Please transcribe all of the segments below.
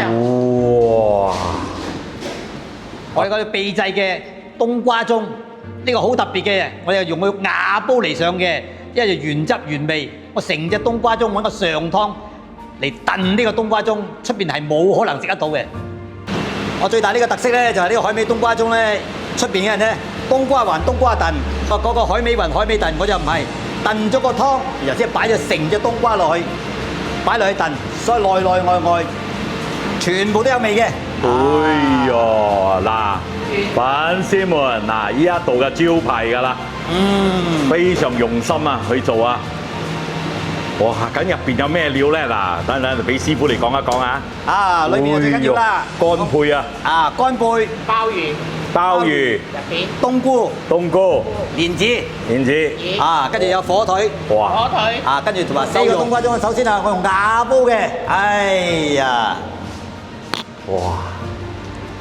哇！我哋嗰啲秘製嘅冬瓜盅，呢個好特別嘅，我哋用個瓦煲嚟上嘅，因為原汁原味。我成隻冬瓜盅揾個上湯嚟燉呢個冬瓜盅，出邊係冇可能食得到嘅。我最大呢個特色咧，就係呢個海味冬瓜盅咧，出邊嘅人咧，冬瓜還冬瓜燉，嗰個海味還海味燉，我就唔係燉咗個湯，然後先擺咗成隻冬瓜落去，擺落去燉，所以內內外外全部都有味嘅。哎呀，嗱，粉絲們，嗱，呢一度嘅招牌㗎啦，非常用心啊去做啊！哇，咁入邊有咩料咧？嗱，等俾師傅嚟講一講啊！啊，裏面就最緊要啦，乾貝啊！啊，乾貝、鮑魚、冬菇、冬菇、蓮子，啊，跟住有火腿，哇！啊，跟住同埋四個冬瓜盅。首先啊，我用瓦煲嘅，哎呀，哇！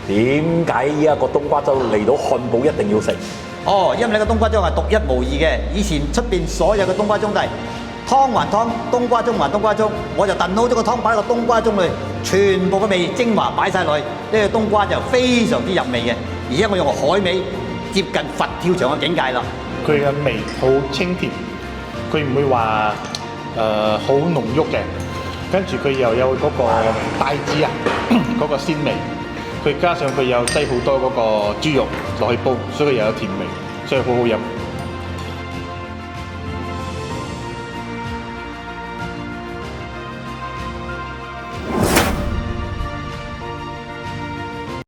點解呢一個冬瓜盅嚟到漢堡一定要食？哦，因為呢個冬瓜盅係獨一無二嘅，以前出邊所有嘅冬瓜盅都係湯還湯，冬瓜盅還冬瓜盅，我就燉好咗個湯擺喺個冬瓜盅裏，全部嘅味精華擺晒落去，呢個冬瓜就非常之入味嘅，而且我用海味接近佛跳牆嘅境界啦。佢嘅味好清甜，佢唔會話好濃郁嘅，跟住佢又有嗰個帶子啊，嗰個鮮味，佢加上佢又擠好多嗰個豬肉落去煲，所以佢又有甜味，所以好好飲。